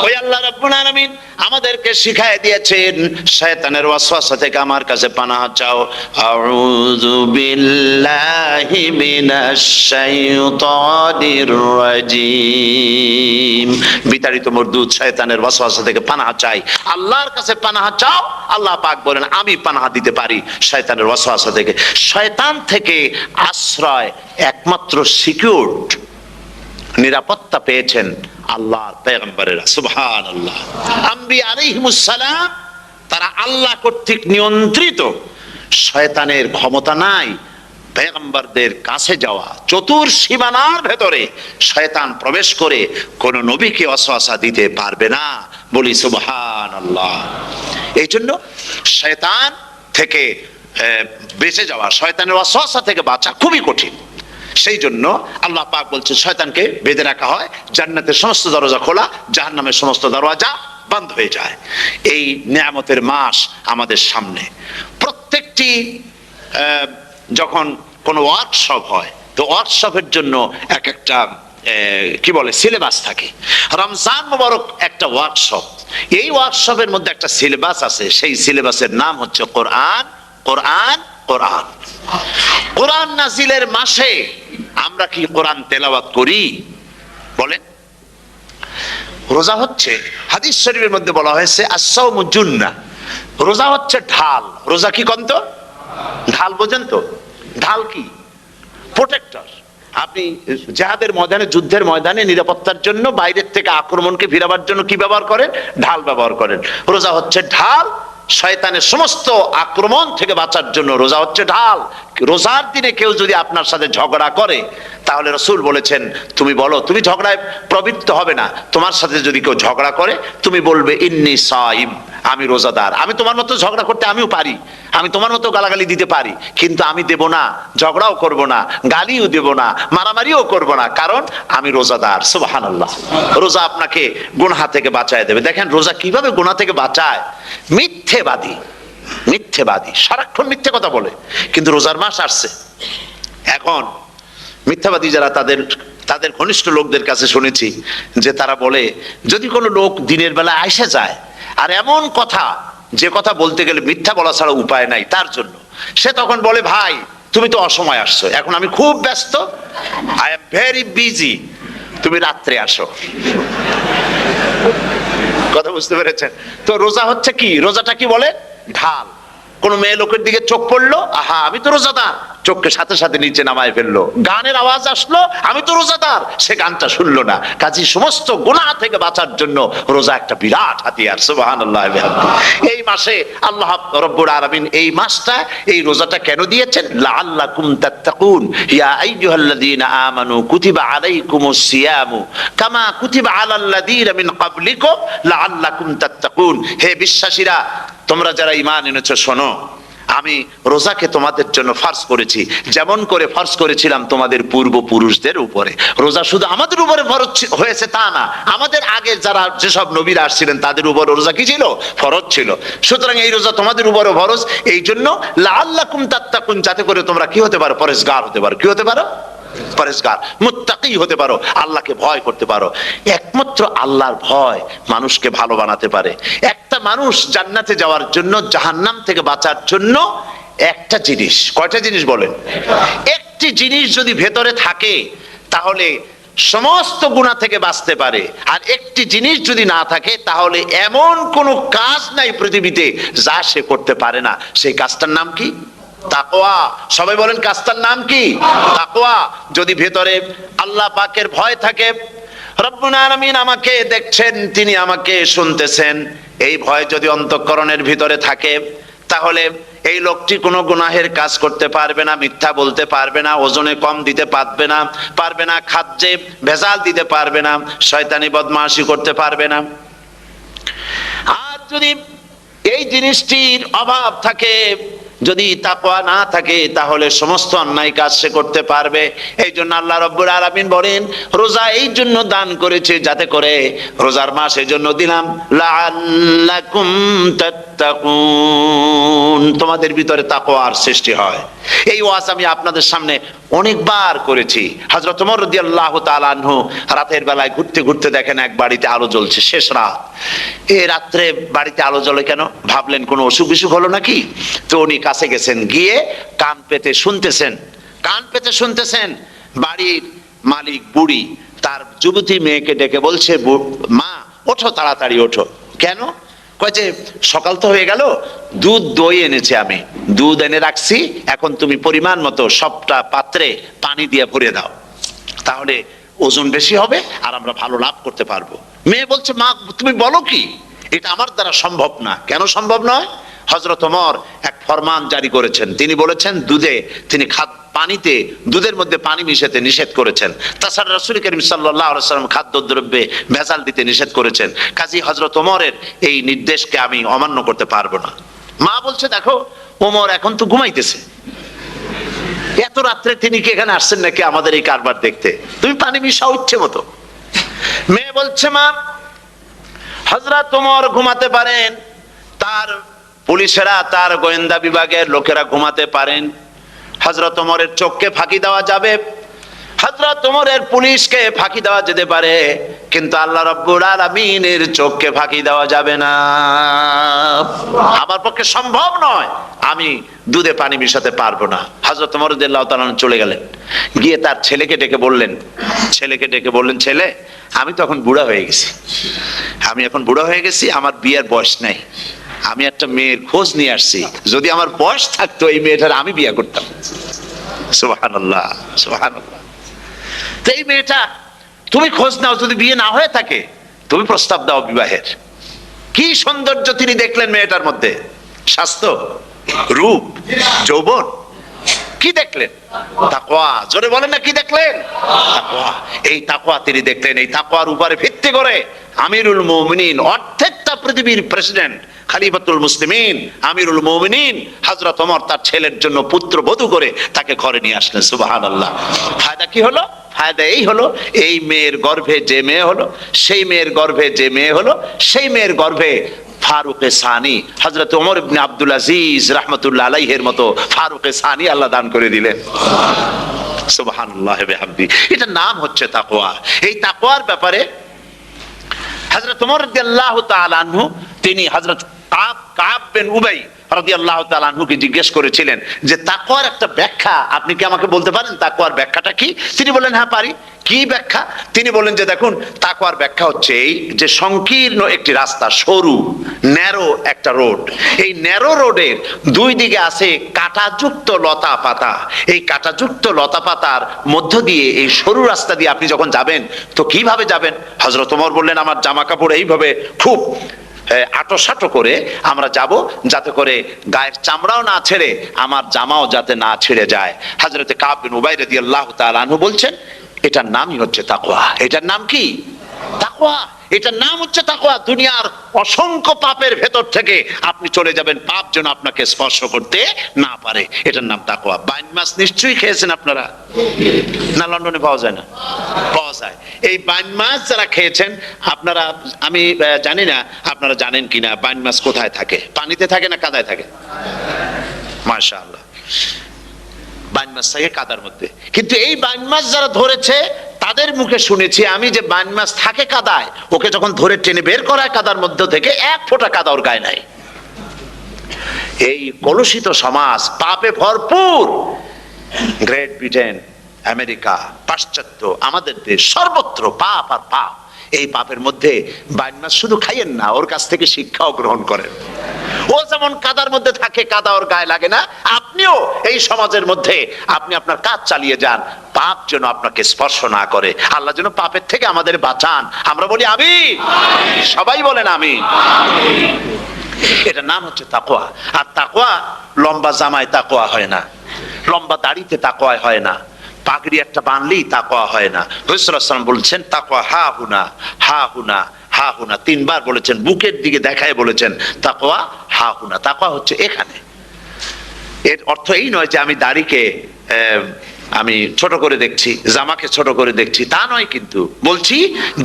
Speaker 1: ওই আল্লাহ রাব্বুল আলামিন আমাদেরকে শিখায় দিয়েছেন, শয়তানের ওয়াসওয়াসা থেকে আমার কাছে পানাহ চাও। আউযু বিল্লাহি মিনাশ শাইতানির রাজিম। বিতাড়িত মরদুদ শয়তানের ওয়াসওয়াসা থেকে পানাহ চাই, আল্লাহর কাছে পানাহ চাও। আল্লাহ পাক বলেন আমি পানাহ দিতে পারি শয়তানের ওয়াসওয়াসা থেকে। শয়তান থেকে আশ্রয় একমাত্র সিকিউরড, নিরাপত্তা পেয়েছেন আল্লাহর পয়গম্বরেরা। সুবহানাল্লাহ। আম্বিয়া আলাইহিমুস সালাম তারা আল্লাহ কর্তৃক নিয়ন্ত্রিত, শয়তানের ক্ষমতা নাই পয়গম্বরদের কাছে যাওয়া। চতুর সীমানার ভেতরে শয়তান প্রবেশ করে কোন নবীকে ওয়াসওয়াসা দিতে পারবে না, বলি সুবহানাল্লাহ। এই জন্য শয়তান থেকে বেঁচে যাওয়া, শয়তানের ওয়াসওয়াসা থেকে বাঁচা খুবই কঠিন। সেই জন্য আল্লাহ পাক বলছে শয়তানকে বেঁধে রাখা হয়, জান্নাতের সমস্ত দরজা খোলা, জাহান্নামের সমস্ত দরজা বন্ধ হয়ে যায়। এই নিয়ামতের মাস আমাদের সামনে। প্রত্যেকটি যখন কোনো ওয়ার্কশপ হয়, তো ওয়ার্কশপের জন্য এক একটা কি বলে সিলেবাস থাকে। রমজান মোবারক একটা ওয়ার্কশপ। এই ওয়ার্কশপের মধ্যে একটা সিলেবাস আছে, সেই সিলেবাসের নাম হচ্ছে কোরআন। কোরআন কোরআন কোরআন নাজিলের মাসে আমরা কি কোরআন তেলাওয়াত করি বলেন? রোজা হচ্ছে, হাদিস শরীফের মধ্যে বলা হয়েছে আস-সাওমু জুন্নাহ, রোজা হচ্ছে ঢাল। রোজা কি কন্ত? ঢাল বোঝেন তো? ঢাল কি? প্রোটেক্টর। আপনি জিহাদের ময়দানে, যুদ্ধের ময়দানে নিরাপত্তার জন্য, বাইরের থেকে আক্রমণকে ভিড়াবার জন্য কি ব্যবহার করেন? ঢাল ব্যবহার করেন। রোজা হচ্ছে ঢাল, শয়তানের সমস্ত আক্রমণ থেকে বাঁচার জন্য রোজা হচ্ছে ঢাল। রোজার দিনে কেউ যদি আপনার সাথে ঝগড়া করে, তাহলে রাসূল বলেছেন তুমি বলো, তুমি ঝগড়ায় প্রবৃত্ত হবে না। তোমার সাথে যদি কেউ ঝগড়া করে, তুমি বলবে ইন্নী সাইম, আমি রোজাদার। আমি তোমার মতো ঝগড়া করতে আমিও পারি, আমি তোমার মতো গালাগালি দিতে পারি, কিন্তু আমি দেব না, ঝগড়াও করব না, গালিও দেব না, মারামারিও করব না, কারণ আমি রোজাদার। সুবহানাল্লাহ। রোজা আপনাকে গুনাহ থেকে বাঁচায় দেবে। দেখেন রোজা কিভাবে গুনাহ থেকে বাঁচায়। মিথ্যেবাদী, মিথ্যেবাদী সারাক্ষণ মিথ্যে কথা বলে, কিন্তু রোজার মাস আসছে, এখন মিথ্যাবাদী যারা, তাদের ঘনিষ্ঠ লোকদের কাছে শুনেছি যে তারা বলে, যদি কোনো লোক দিনের বেলা আইসা যায় আর এমন কথা, যে কথা বলতে গেলে মিথ্যা বলা ছাড়া উপায় নাই তার জন্য, সে তখন বলে ভাই তুমি তো অসময় আসছো, এখন আমি খুব ব্যস্ত, আই এম ভেরি বিজি, তুমি রাত্রে আসো। কথা বুঝতে পেরেছেন তো? রোজা হচ্ছে কি? রোজাটা কি বলে? ঢাল। কোন মেয়ে লোকের দিকে চোখ পড়লো, আহা আমি তো রোজাদার, চোখকে সাথে সাথে নিচে নামায় ফেললো। গানের আওয়াজ আসলো, আমি তো রোজাদার, সে গানটা শুনলো না। কাজী সমস্ত গুনাহ থেকে বাঁচার জন্য রোজা একটা বিরাট হাতিয়ার। সুবহানাল্লাহ। এই মাসে আল্লাহ রাব্বুল আলামিন এই মাসটা, এই রোজাটা কেন দিয়েছেন? লাআল্লাকুম তাত্তাকুন, ইয়া আইয়ুহাল্লাযীনা আমানু কুতিবা আলাইকুমুস সিয়ামু কামা কুতিবা আলাল্লাযীনা মিন ক্বাবলিকুম লাআল্লাকুম তাত্তাকুন। হে বিশ্বাসীরা, তোমরা যারা ঈমান এনেছো, শোনো, আমি রোজাকে তোমাদের জন্য ফরজ করেছি, যেমন করে ফরজ করেছিলাম তোমাদের পূর্বপুরুষদের উপরে। রোজা শুধু আমাদের উপরে ফরজ হয়েছে তা না, আমাদের আগে যারা যেসব নবীরা আসছিলেন তাদের উপর রোজা কি ছিল? ফরজ ছিল। সুতরাং এই রোজা তোমাদের উপরে ফরজ, এই জন্য লাআল্লাকুম তাত্তাকুন, যাতে করে তোমরা কি হতে পারো? পরেজগার হতে পারো। কি হতে পারো? পরেজগার, মুত্তাকি হতে পারো, আল্লাহকে ভয় করতে পারো। একমাত্র আল্লাহর ভয় মানুষকে ভালো বানাতে পারে। একটা মানুষ জান্নাতে যাওয়ার জন্য, জাহান্নাম থেকে বাঁচার জন্য একটা জিনিস, কয়টা জিনিস বলেন? একটি জিনিস যদি ভেতরে থাকে তাহলে সমস্ত গুনাহ থেকে বাঁচতে পারে। আর একটি জিনিস যদি না থাকে তাহলে এমন কোনো কাজ নাই পৃথিবীতে যা সে করতে পারে না। সেই কাজটার নাম কি? তাকওয়া। সবাই বলেন কাজটার নাম কি? তাকওয়া। যদি ভেতরে আল্লাহ পাকের ভয় থাকে, রব্বুল আলামিন আমাকে দেখছেন, তিনি আমাকে শুনতেছেন, এই ভয় যদি অন্তঃকরণের ভিতরে থাকে, তাহলে এই লোকটি কোনো গুনাহের কাজ করতে পারবে না, মিথ্যা বলতে পারবে না, ওজনে কম দিতে পারবে না, খাদ্যে ভেজাল দিতে পারবে না, শয়তানি বদমাশি করতে পারবে না। আর যদি এই জিনিসটির অভাব থাকে, যদি তাকওয়া না থাকে, তাহলে সমস্ত অন্যায় কাজ সে করতে পারবে। এই জন্য আল্লাহ রাব্বুল আলামিন বলেন, রোজা এই জন্য দান করেছে, যাতে করে রোজার মাস এই জন্য দিলাম, লাআল্লাকুম তাত্তাকুন, তোমাদের ভিতরে তাকওয়ার সৃষ্টি হয়। এই ওয়াজ আমি আপনাদের সামনে অনেকবার করেছি। হযরত ওমর রাদিয়াল্লাহু তাআলা আনহু রাতের বেলায় ঘুরতে ঘুরতে দেখেন এক বাড়িতে আলো জ্বলছে, শেষ রাত। এই রাত্রে বাড়িতে আলো জ্বলে কেন? ভাবলেন কোনো অসুখ বিসুখ হলো নাকি? তো উনি কাছে গেছেন, গিয়ে কান পেতে শুনতেছেন। বাড়ির মালিক বুড়ি তার যুবতী মেয়েকে ডেকে বলছে, মা ওঠো, তাড়াতাড়ি ওঠো। কেন? কয় যে সকাল তো হয়ে গেল, দুধ দই এনেছি, আমি দুধ এনে রাখছি, এখন তুমি পরিমাণ মতো সবটা পাত্রে পানি দিয়ে ভরে দাও, তাহলে ওজন বেশি হবে আর আমরা ভালো লাভ করতে পারবো। মেয়ে বলছে, মা তুমি বলো কি? এটা আমার দ্বারা সম্ভব না। কেন সম্ভব নয়? হযরত ওমর এক ফরমান জারি করেছেন, তিনি বলেছেন পানিতে, দুধের মধ্যে পানি মিশাতে নিষেধ করেছেন। তাছাড়া রাসূল করিম সাল্লাল্লাহু আলাইহি ওয়াসাল্লাম খাদ্যদ্রব্যে ভেজাল দিতে নিষেধ করেছেন। কাজী হযরত ওমরের এই নির্দেশকে আমি অমান্য করতে পারবো না। মা বলছে, দেখো ওমর এখন তো ঘুমাইতেছে, এত রাত্রে তিনি কি এখানে আসছেন নাকি আমাদের এই কারবার দেখতে? তুমি পানি মিশাও ইচ্ছে মতো। মেয়ে বলছে, মা হযরত ওমর ঘুমাতে পারেন, তার পুলিশেরা, তার গোয়েন্দা বিভাগের লোকেরা ঘুমাতে পারেন, হযরত ওমরের চোখকে ফাঁকি দেওয়া যাবে, হযরত ওমরের পুলিশকে ফাঁকি দেওয়া যেতে পারে, কিন্তু আল্লাহ রাব্বুল আলামিনের চোখকে ফাঁকি দেওয়া যাবে না। আমার পক্ষে সম্ভব নয়, আমি দুধে পানি মিশাতে পারবো না। হযরত ওমর রাদিয়াল্লাহু তাআলা চলে গেলেন, গিয়ে তার ছেলেকে ডেকে বললেন, ছেলে আমি তো এখন বুড়া হয়ে গেছি, আমার বিয়ের বয়স নাই, আমি একটা মেয়ের খোঁজ নিয়ে আসছি, যদি আমার বয়স থাকতো এই মেয়েটার আমি বিয়ে করতাম। সুবহানাল্লাহ, সুবহানাল্লাহ। তো এই মেয়েটা তুমি খোঁজ নাও, যদি বিয়ে না হয়ে থাকে তুমি প্রস্তাব দাও বিবাহের। কি সৌন্দর্য তিনি দেখলেন মেয়েটার মধ্যে, স্বাস্থ্য, রূপ, যৌবন, কি দেখলেন? তাকওয়া। জোরে বলেন না, কি দেখলেন? তাকওয়া। এই তাকওয়া তিনি দেখলেন। এই তাকওয়ার উপরে ভিত্তি করে আমিরুল মুমিনিন, অর্ধেক পৃথিবীর প্রেসিডেন্ট, খলিফাতুল মুসলিমিন, আমিরুল মুমিনিন হযরত ওমর তার ছেলের জন্য পুত্র বধূ করে তাকে ঘরে নিয়ে আসলেন। সুবহানাল্লাহ। ফায়দা কি হলো? ফায়দা এই হলো, এই মেয়ের গর্ভে যে মেয়ে হলো, সেই মেয়ের গর্ভে যে মেয়ে হলো, সেই মেয়ের গর্ভে ফারুকে সানি হযরত ওমর ইবনে আব্দুল আজিজ রাহমাতুল্লাহ আলাইহির মতো ফারুকে সানি আল্লাহ দান করে দিলেন। সুবহানাল্লাহ বিহামদি। এটা নাম হচ্ছে তাকওয়া। এই তাকওয়ার ব্যাপারে হযরত ওমর রাদিয়াল্লাহু তাআলা আনহু তিনি হযরত কাব বিন উবাই রাদিয়াল্লাহু তাআলা আনহুকে জিজ্ঞেস করেছিলেন যে তাকওয়ার একটা ব্যাখ্যা আপনি কি আমাকে বলতে পারেন, তাকওয়ার ব্যাখ্যাটা কি? তিনি বললেন, হ্যাঁ পারি। কি ব্যাখ্যা? তিনি বললেন যে দেখুন, তাকওয়ার ব্যাখ্যা হচ্ছে এই যে সংকীর্ণ একটি রাস্তা, সরু ন্যারো একটা রোড, এই ন্যারো রোডের দুই দিকে আছে কাঁটাযুক্ত লতা পাতা, এই কাঁটাযুক্ত লতা পাতার মধ্য দিয়ে এই সরু রাস্তা দিয়ে আপনি যখন যাবেন তো কিভাবে যাবেন? হযরত ওমর বললেন, আমার জামা কাপড় এইভাবে খুব আটোসাটো করে আমরা যাব, যাতে করে গায়ের চামড়াও না ছেড়ে আমার জামাও যাতে না ছেড়ে যায়। হযরত কাব বিন উবাই রাদিয়াল্লাহু তাআলা আনহু বলছেন, এটার নামই হচ্ছে তাকওয়া। এটার নাম কি? তাকওয়া। এটার নাম হচ্ছে তাকওয়া। দুনিয়ার অসংখ্য পাপের ভেতর থেকে আপনি চলে যাবেন, পাপ যেন আপনাকে স্পর্শ করতে না পারে। এটার নাম তাকওয়া। বাইন মাছ নিশ্চয়ই খেয়েছেন আপনারা, না লন্ডনে পাওয়া যায় না? পাওয়া যায়। এই বাইন মাছ যারা খেয়েছেন আপনারা, আমি জানি না আপনারা জানেন কিনা, বাইন মাছ কোথায় থাকে? পানিতে থাকে না কাদায় থাকে? মাশাআল্লাহ, বাইন মাছ থাকে কাদার মধ্যে। কিন্তু এই বাইন মাছ যারা ধরেছে তাদের মুখে শুনেছি আমি যে বাইন মাছ থাকে কাদায়, ওকে যখন ধরে টেনে বের করা হয় কাদার মধ্যে থেকে, এক ফোঁটা কাদা ওর গায়ে নাই। এই কলুষিত সমাজ, পাপে ভরপুর, গ্রেট ব্রিটেন, আমেরিকা, পাশ্চাত্য, আমাদের দেশ, সর্বত্র পাপ আর পাপ। এই পাপের মধ্যে বাইন মাছ শুধু খাইয়েন না, ওর কাছ থেকে শিক্ষাও গ্রহণ করেন। ও যেমন কাদার মধ্যে থাকে, কাদা ওর গায়ে লাগে না, আপনিও এই সমাজের মধ্যে আপনি আপনার কাজ চালিয়ে যান, পাপ যেন আপনাকে স্পর্শ না করে। আল্লাহ যেন পাপের থেকে আমাদের বাঁচান। আমরা বলি আমিন, সবাই বলেন আমিন। এটার নাম হচ্ছে তাকওয়া। আর তাকওয়া লম্বা জামায় তাকওয়া হয় না, লম্বা দাড়িতে তাকওয়া হয় না, পাগড়ি একটা বানলেই তাকওয়া হয় না। রাসূলুল্লাহ সাল্লাল্লাহু আলাইহি ওয়াসাল্লাম বলছেন তাকওয়া হা হুনা, হা হুনা, হা হুনা, তিনবার বলেছেন, বুকের দিকে দেখায় বলেছেন তাকওয়া হা হুনা। তাকওয়া হচ্ছে এখানে। এর অর্থ এই নয় যে আমি দাড়িকে আমি ছোট করে দেখছি, জামাকে ছোট করে দেখছি, তা নয়। কিন্তু বলছি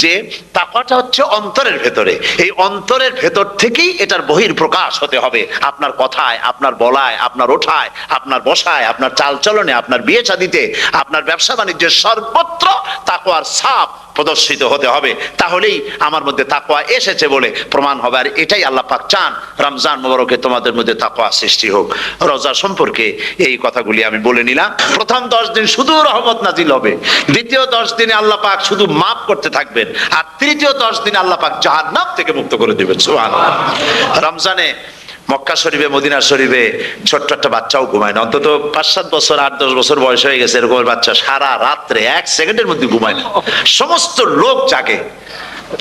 Speaker 1: যে তাকওয়াটা হচ্ছে অন্তরের ভেতরে। এই অন্তরের ভেতর থেকেই এটার বহির প্রকাশ হতে হবে। আপনার কথায়, আপনার বলায়, আপনার ওঠায়, আপনার বসায়, আপনার চালচলনে, আপনার বিয়ে শাদীতে, আপনার ব্যবসা বাণিজ্যের সর্বত্র তাকওয়ার ছাপ প্রদর্শিত হতে হবে। তাহলেই আমার মধ্যে তাকওয়া এসেছে বলে প্রমাণ হবে। আর এটাই আল্লাহ পাক চান, রমজান মুবারকে তোমাদের মধ্যে তাকওয়া সৃষ্টি হোক। রোজা সম্পর্কে এই কথাগুলি আমি বলে নিলাম। প্রথম 10 দিন শুধু রহমত নাজিল হবে, দ্বিতীয় 10 দিনে আল্লাহ পাক শুধু মাফ করতে থাকবেন, আর তৃতীয় 10 দিনে আল্লাহ পাক জাহান্নাম থেকে মুক্ত করে দিবেন। সুবহানাল্লাহ। রমজানে মক্কা শরীফে, মদিনা শরীফে ছোট্ট একটা বাচ্চাও ঘুমায় না। অন্তত 5-7 বছর, 8-10 বছর বয়স হয়ে গেছে এরকম বাচ্চা সারা রাত্রে 1 সেকেন্ডের মধ্যে ঘুমায় না। সমস্ত লোক জাগে,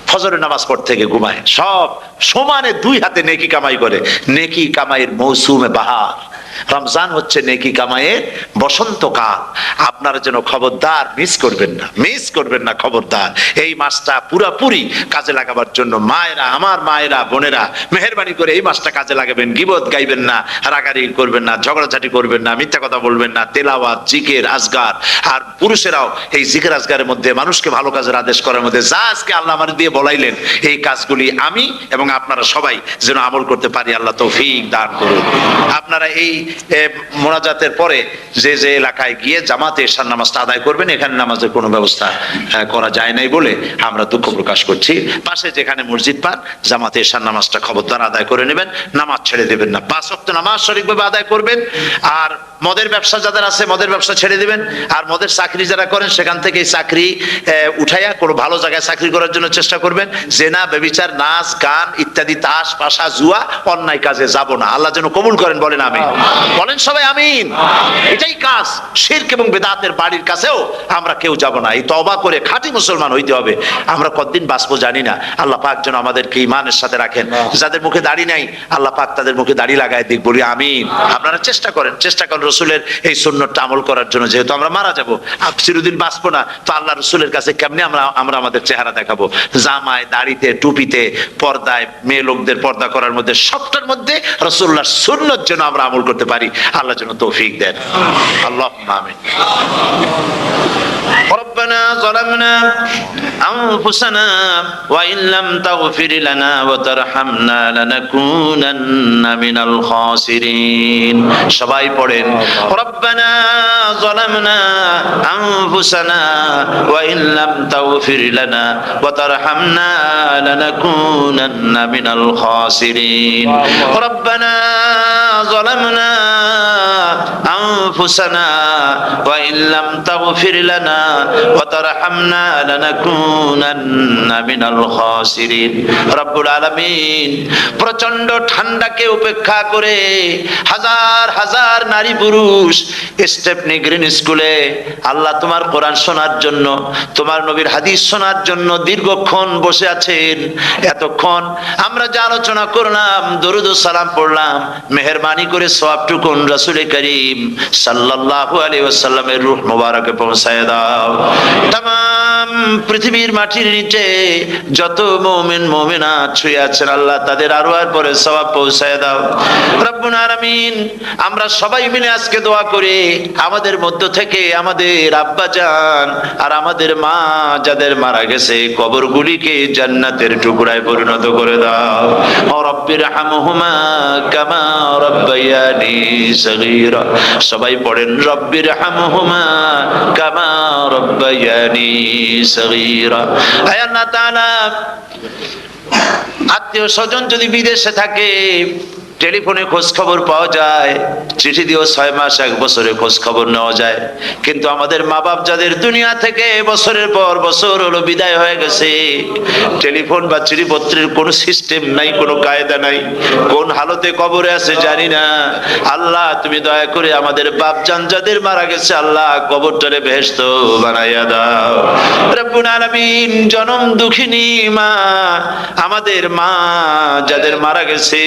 Speaker 1: ফজরের নামাজ পড়তে থেকে ঘুমায়, সব সমানে 2 হাতে নেকি কামাই করে। নেকি কামাইয়ের মৌসুমে বাহার, রমজান হচ্ছে নেকি কামাইয়ের বসন্তকাল। আপনারা যেন খবরদার মিস করবেন না খবরদার। এই মাসটা পুরাপুরি কাজে লাগাবার জন্য মায়েরা, আমার মায়েরা, বোনেরা, মেহেরবানি করে এই মাসটা কাজে লাগাবেন। গীবত গাইবেন না, রাগারাগি করবেন না, ঝগড়াঝাটি করবেন না, মিথ্যা কথা বলবেন না, তেলাওয়াত, জিকির, আজগার। আর পুরুষেরাও এই জিকির আজগারের মধ্যে, মানুষকে ভালো কাজের আদেশ করার মধ্যে যা আজকে আল্লাহ আমার দিয়ে বলাইলেন, এই কাজগুলি আমি এবং আপনারা সবাই যেন আমল করতে পারি। আল্লাহ তৌফিক দান করুন। আপনারা এই মোনাজাতের পরে যে যে এলাকায় গিয়ে জামাতে এশার নামাজটা আদায় করবেন। এখানে নামাজের কোনো ব্যবস্থা করা যায় নাই বলে আমরা দুঃখ প্রকাশ করছি। পাশে যেখানে মসজিদ পান, জামাতে এশার নামাজটা খবরদার আদায় করে নেবেন, নামাজ ছেড়ে দেবেন না। 5 ওয়াক্ত নামাজ সঠিকভাবে আদায় করবেন। আর মদের ব্যবসা যাদের আছে, মদের ব্যবসা ছেড়ে দিবেন। আর মদের চাকরি যারা করেন, সেখান থেকে চাকরি উঠাইয়া কোনো ভালো জায়গায় চাকরি করার জন্য চেষ্টা করবেন। জেনা, ব্যভিচার, নাচ গান ইত্যাদি, তাস পাশা, জুয়া, অন্যায় কাজে যাব না। আল্লাহ যেন কবুল করেন, বলেন আমিন। বলেন সবাই আমিন। এটাই কাজ। শিরক এবং বেদাতের বাড়ির কাছেও আমরা কেউ যাব না। এই তওবা করে খাঁটি মুসলমান হইতে হবে। আমরা কতদিন বাঁচবো জানি না। আল্লাহ পাক যেন আমাদেরকে ঈমানের সাথে রাখেন। যাদের মুখে দাড়ি নাই, আল্লাহ পাক তাদের মুখে দাড়ি লাগায় দিক, বলি আমিন। আপনারা চেষ্টা করেন রসুলের এই সুন্নতটা আমল করার জন্য। যেহেতু আমরা মারা যাবো, চিরদিন বাঁচবো না, তো আল্লাহ রসুলের কাছে কেমনে আমরা আমাদের চেহারা দেখাবো? জামায়, দাড়িতে, টুপিতে, পর্দায়, মেয়ে লোকদের পর্দা করার মধ্যে, সবটার মধ্যে রসুল্লাহর সুন্নত যেন আমরা আমল করতে পারি। আল্লাহ যেন তৌফিক দেন। আল্লাহুম্মা আমিন। ربنا ظلمنا أنفسنا وإن لم تغفر لنا وترحمنا لنكونن من الخاسرين। সবাই পড়েন ربنا ظلمنا أنفسنا وإن لم تغفر لنا وترحمنا لنكونن من الخاسرين। ربنا ظلمنا أنفسنا وإن لم تغفر لنا وترحمنا لنكونن من الخاسرين। রব্বুল আলামিন প্রচন্ড ঠান্ডাকে উপেক্ষা করে হাজার হাজার নারী পুরুষ স্টেপনি গ্রিন স্কুলে আল্লাহ তোমার কোরআন শোনার জন্য, তোমার নবীর হাদিস শোনার জন্য দীর্ঘক্ষণ বসে আছেন। এতক্ষণ আমরা যে আলোচনা করলাম, দরুদ ও সালাম পড়লাম, মেহেরবানি করে সওয়াবটুকুন রাসূল করিম সাল্লাল্লাহু আলাইহি ওয়াসাল্লামের রূহ মোবারকে পৌঁছায় দাও। তামাম পৃথিবীর মাটির নিচে যত মুমিন মুমিনাত শুয়ে আছেন, আল্লাহ তাদের আরওয়ার পরে সওয়াব পৌঁছায় দাও। রব্বুল আলামিন আমরা সবাই মিলে আজকে দোয়া করি, আমাদের মধ্য থেকে আমাদের আব্বা জান আর আমাদের মা যাদের মারা গেছে, কবরগুলিকে জান্নাতের টুকরায় পরিণত করে দাও। ও রব্বির হামহুমা কামা রাব্বায়ানি সগীরা। সবাই পড়েন রব্বির হামহুমা কামা রাব্বায়ানি সগীরা। হে আল্লাহ তাআলা, আত্মীয় স্বজন যদি বিদেশে থাকে, টেলিফোনে খোঁজ খবর পাওয়া যায়, চিঠি দিয়েও 6 মাস 1 বছরে খোঁজ খবর নেওয়া যায়। কিন্তু আমাদের মা বাপ যাদের দুনিয়া থেকে বছরের পর বছর হলো বিদায় হয়ে গেছে, টেলিফোন বা চিঠিপত্রের কোনো সিস্টেম নাই, কোনো কায়দা নাই, কোন হালতে কবরে আছে জানি না। আল্লাহ তুমি দয়া করে আমাদের বাপ জান যাদের মারা গেছে, আল্লাহ কবরটারে বেহেশত বানাইয়া দাও। রব্বুল আলামিন জনম দুঃখিনী মা, আমাদের মা যাদের মারা গেছে,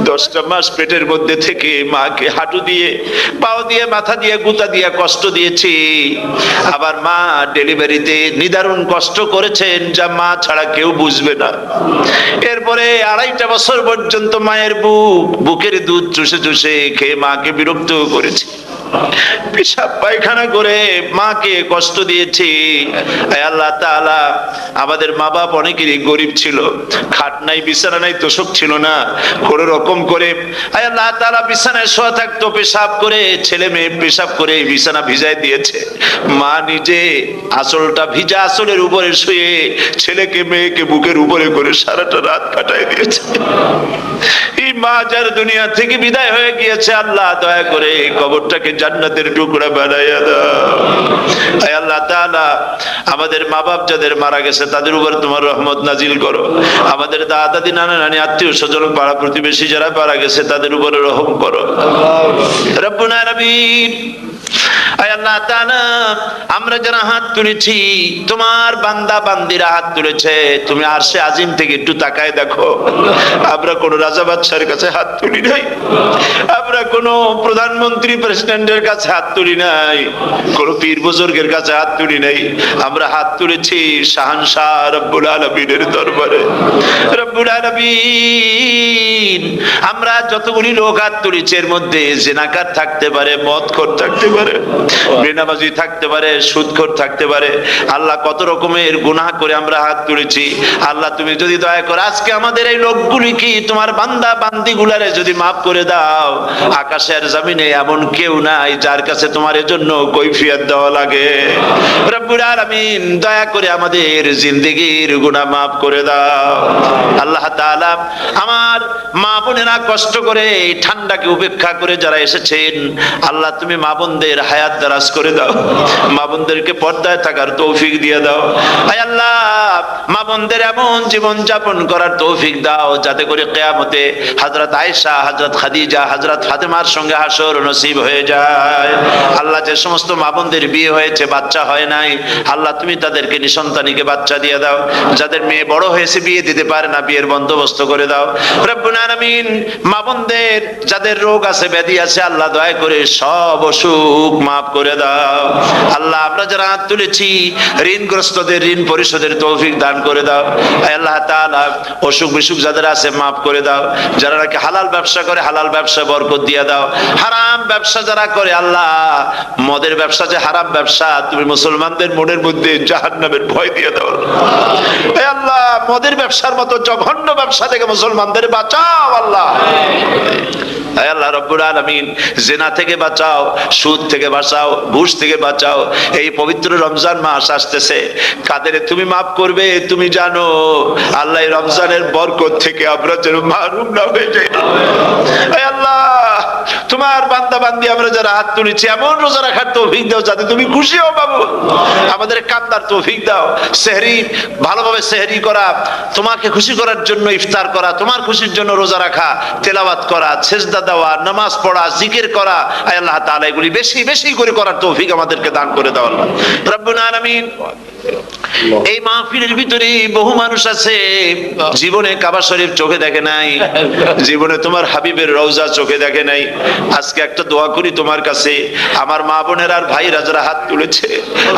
Speaker 1: 10টা মাস পেটের মধ্যে থেকে মাকে হাঁটু দিয়ে, পাও দিয়ে, মাথা দিয়ে, গুতা দিয়ে কষ্ট দিয়েছি। আবার মা ডেলিভারিতে নিদারুণ কষ্ট করেছেন, যা মা ছাড়া কেউ বুঝবে না। এরপরে 2.5 বছর পর্যন্ত মায়ের বুকের দুধ চুষে চুষে খেয়ে মাকে বিরক্ত করেছি, পেশাব পায়খানা করে মাকে কষ্ট দিয়েছি। আল্লাহ তাআলা আমাদের মা বাপ অনেকেরই গরিব ছিল, খাট নাই, বিছানা নাই, তোষক ছিল না, কোন রকম করে আল্লাহ তাআলা বিছানায় শোয়া থাকতো, পেশাব করে, ছেলে মেয়ে পেশাব করে বিছানা ভিজায় দিয়েছে। মা নিজে আঁচলটা ভিজা আঁচলের উপরে শুয়ে ছেলেকে মেয়েকে বুকের উপরে করে সারাটা রাত কাটায় দিয়েছে। এই মা যার দুনিয়া থেকে বিদায় হয়ে গিয়েছে, আল্লাহ দয়া করে কবরটাকে জান্নাতের টুকরা বানাইয়া দাও। আয় আল্লাহ তাআলা আমাদের মা বাপ যাদের মারা গেছে তাদের উপর তোমার রহমত নাজিল করো। আমাদের দাদা দাদি, নানা নানি, আত্মীয় স্বজন, পাড়া প্রতিবেশী যারা মারা গেছে তাদের উপরে রহম করো। রব্বুল আলামিন আয় আল্লাহ তাআলা, আমরা যারা হাত তুলেছি, তোমার বান্দা বান্দিরা হাত তুলেছে, তুমি আরশে আজিম থেকে একটু তাকায় দেখো, আমরা কোন রাজা বাদশার কাছে হাত তুলি নাই, আমরা কোন প্রধানমন্ত্রী প্রেসিডেন্টের কাছে হাত তুলি নাই, কোন পীর বুজুর্গের কাছে হাত তুলি নাই, আমরা হাত তুলেছি শাহানশাহ রব্বুল আলামিনের দরবারে। রব্বুল আলামিন, আমরা যতগুলি লোক হাত তুলেছি এর মধ্যে জিনাকার থাকতে পারে, মদখোর থাকতে পারে, বেনামাজি থাকতে পারে, সুদখোর থাকতে পারে। আল্লাহ, কত রকমের গুনাহ করে আমরা হাত তুলেছি। আল্লাহ, তুমি যদি দয়া করে আজকে আমাদের এই লোকগুলি কি তোমার বান্দা বান্দি গুলারে যদি মাফ করে দাও, আকাশের জমিনে এমন কেউ নাই যার কাছে তোমার এজন্য কৈফিয়ত দেওয়া লাগে। রব্বুল আলামিন, দয়া করে আমাদের জিন্দেগির গুনাহ মাফ করে দাও। আল্লাহ তাআলা, আমার মা বোনেরা কষ্ট করে এই ঠান্ডাকে উপেক্ষা করে যারা এসেছেন, আল্লাহ তুমি মা বোনদের হায়াত দারাজ করে দাও, মা বোনদেরকে পর্দায় থাকার তৌফিক দিয়ে দাও। আয় আল্লাহ, মা বোনদের এমন জীবন যাপন করার তৌফিক দাও যাতে করে কিয়ামতে হযরত আয়েশা, হযরত খাদিজা, হযরত ফাতেমার সঙ্গে হাসর নসিব হয়ে যায়। আল্লাহ, যে সমস্ত মা বোনদের বিয়ে হয়েছে, বাচ্চা হয় নাই, আল্লাহ তুমি তাদেরকে নিঃসন্তানীকে বাচ্চা দিয়ে দাও। যাদের মেয়ে বড় হয়েছে, বিয়ে দিতে পারে না, বিয়ের বন্দোবস্ত করে দাও। রব্বুল আলামিন, মা বোনদের যাদের রোগ আছে, ব্যাধি আছে, আল্লাহ দয়া করে সব অসুখ মাফ করে দাও। আল্লাহ, আমরা যারা হাত তুলেছি, ঋণগ্রস্তদের ঋণ পরিশোধের তৌফিক দান করে দাও। আল্লাহ তাআলা, অসুখ বিসুখ যাদের আছে মাফ করে দাও। যারা নাকি হালাল ব্যবসা করে, হালাল ব্যবসা বরকত দিয়ে দাও। হারাম ব্যবসা যারা করে, আল্লাহ মদের ব্যবসা যে হারাম ব্যবসা, তুমি মুসলমানদের মনের মধ্যে জাহান্নামের ভয় দিয়ে দাও। আল্লাহ, মদের ব্যবসার মতো জঘন্য ব্যবসা থেকে মুসলমানদের বাঁচাও। আল্লাহ, আল্লাহ রব্বুল আলামিন, জিনা থেকে বাঁচাও, সুদ থেকে বাঁচাও, ঘুষ থেকে বাঁচাও। এই পবিত্র রমজান মাস আসতেছে, কাদের তুমি মাফ করবে তুমি জানো। আল্লাহ, এই রমজানের বরকত থেকে আমরা যেন মাহরুম না হয়ে যাই। আল্লাহ, তোমার বান্দা বান্দি আমরা যারা হাত তুলেছি, এমন রোজা রাখার তৌফিক দাও যাতে তুমি খুশি হও বাবু। আমাদের কান্দার তৌফিক দাও, সেহরি ভালোভাবে সেহরি করা, তোমাকে খুশি করার জন্য ইফতার করা, তোমার খুশির জন্য রোজা রাখা, তেলাওয়াত করা, সেজদা দেওয়া, নামাজ পড়া, জিকির করা। আয় আল্লাহ তাআলা, এগুলি বেশি বেশি করে করার তৌফিক আমাদেরকে দান করে দাও। আল্লাহ রব্বুল আলামিন, এই মাহফিলের ভিতরে বহু মানুষ আছে জীবনে কাবা শরীফ চোখে দেখে নাই, জীবনে তোমার হাবিবের রওজা চোখে দেখে নাই। আজকে একটা দোয়া করি তোমার কাছে, আমার মা বোনের আর ভাইরা যারা হাত তুলেছে,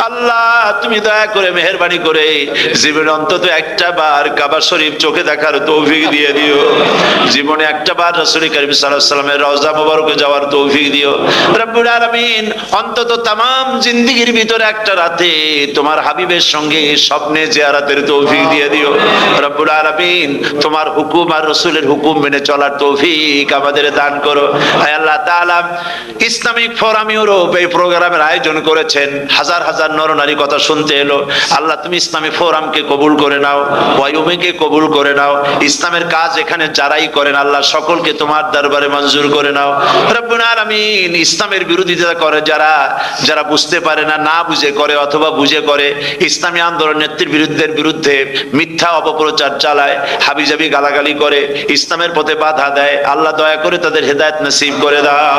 Speaker 1: আল্লাহ তুমি দয়া করে মেহেরবানি করে জীবনে অন্তত একটা বার কাবা শরীফ চোখে দেখার তৌফিক দিয়ে দিও। জীবনে একটা বার রাসূল করিম সাল্লাল্লাহু আলাইহি ওয়াসাল্লামের রওজা মোবারকে যাওয়ার তৌফিক দিও। রব্বুল আলামিন, অন্তত তামাম জিন্দেগির ভিতরে একটা রাতে তোমার হাবিবের সঙ্গে স্বপ্নে জিয়ারতের তৌফিক দিয়ে দিও। রব্বুল আলামিন, তোমার হুকুম আর রাসূলের হুকুম মেনে চলার তৌফিক আমাদের দান করো। আয় আল্লাহ তাআলা, ইসলামিক ফোরাম ইউরোপ এই প্রোগ্রামের আয়োজন করেছেন, হাজার হাজার নরনারী কথা শুনতে এলো। আল্লাহ তুমি ইসলামিক ফোরামকে কবুল করে নাও, ওয়াইউমিকে কবুল করে নাও। ইসলামের কাজ এখানে যারাই করেন, আল্লাহ সকলকে তোমার দরবারে মঞ্জুর করে নাও। রব্বুল আলামিন, ইসলামের বিরোধিতা করে যারা, যারা বুঝতে পারে না, না বুঝে করে অথবা বুঝে করে, ইসলামী আন্দোলন নেত্রীর বিরুদ্ধে মিথ্যা অপপ্রচার চালায়, হাবিজাবি গালাগালি করে, ইসলামের পথে বাধা দেয়, আল্লাহ দয়া করে তাদের হেদায়েত নসিব করে দাও।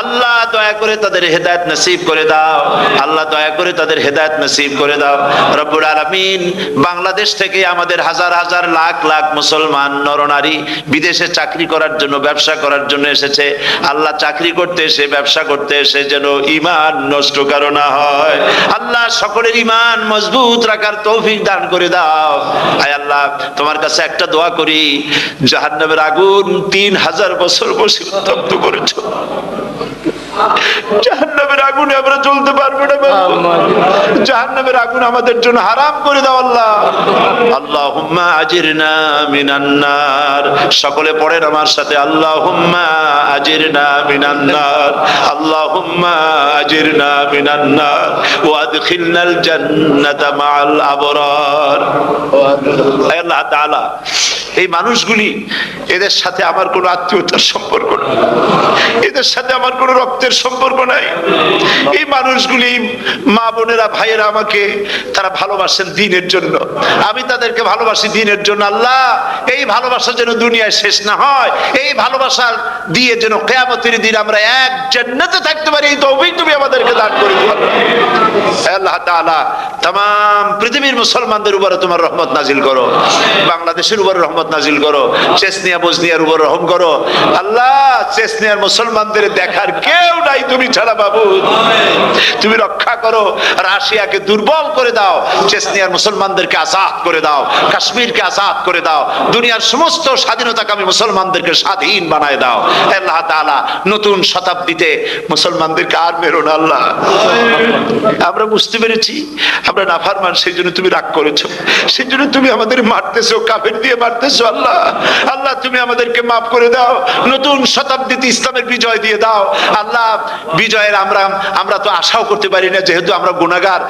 Speaker 1: আল্লাহ দয়া করে তাদের হেদায়েত নসিব করে দাও। আল্লাহ দয়া করে তাদের হেদায়েত নসিব করে দাও। রব্বুল আলামিন, বাংলাদেশ থেকে আমাদের হাজার হাজার লাখ লাখ মুসলমান নরনারী বিদেশে চাকরি করার জন্য, ব্যবসা করার জন্য এসেছে। আল্লাহ, চাকরি করতে এসে, ব্যবসা করতে এসে যেন ঈমান নষ্ট কারো না হয়। আল্লাহ, সকলের ঈমান মজবুত রাখার তৌফিক দান করে দাও। আয় আল্লাহ, তোমার কাছে একটা দোয়া করি, জাহান্নামের আগুন 3000 বছর বসে উত্তপ্ত করেছো, জাহান্নামের আগুনে আমরা জ্বলতে পারবো না বাবু। জাহান্নামের আগুন আমাদের জন্য হারাম করে দাও আল্লাহ। আল্লাহুম্মা আজিরনা মিনান নার। সকলে পড়েন আমার সাথে, আল্লাহুম্মা আজিরনা মিনান নার, আল্লাহুম্মা আজিরনা মিনান নার ওয়া আদখিলনাল জান্নাতা মাআল আবরার। আল্লাহ তাআলা, এই মানুষগুলি, এদের সাথে আমার কোনো আত্মীয়তার সম্পর্ক নেই, এদের সাথে আমার কোনো রক্তের সম্পর্ক নাই। এই মানুষগুলি, মা বোনেরা, ভাইয়েরা, আমাকে তারা ভালোবাসেন দ্বীনের জন্য, আমি তাদেরকে ভালোবাসি দ্বীনের জন্য। আল্লাহ, এই ভালোবাসা যেন দুনিয়ায় শেষ না হয়, এই ভালোবাসার দিয়ে যেন কিয়ামতের দিন আমরা এক জান্নাতে থাকতে পারি, এই তৌফিক তুমি আমাদেরকে দান করে দিও আল্লাহ তাআলা। তাম পৃথিবীর মুসলমানদের উপরে তোমার রহমত নাজিল করো, বাংলাদেশের উপর রহমত নাজিল করো, চেচনিয়া বজনিয়ার উপর রহম করো আল্লাহ। চেচনিয়ার মুসলমানদের দেখার কেউ নাই তুমি ছাড়া বাবু, তুমি রক্ষা করো। রাশিয়াকে দুর্বল করে দাও, চেচনিয়ার মুসলমানদেরকে আজাদ করে দাও, কাশ্মীরকে আজাদ করে দাও, দুনিয়ার সমস্ত স্বাধীনতাকামী মুসলমানদেরকে স্বাধীন বানায় দাও আল্লাহ তাআলা। নতুন শতাব্দীতে মুসলমানদেরকে আর মেরো না আল্লাহ। আমরা বুঝতে পেরেছি আমরা নাফরমান, সেই জন্য তুমি রাগ করেছো, সেই জন্য তুমি আমাদের মারতেছো, কাফের দিয়ে মারতেছো আল্লাহ। আল্লাহ তুমি আমাদেরকে মাফ করে দাও, নতুন শতাব্দীতে ইসলামের বিজয় দিয়ে দাও আল্লাহ। বিজয়ের আমরা তো আশাও করতে পারি না, যেহেতু আমরা গুনাহগার।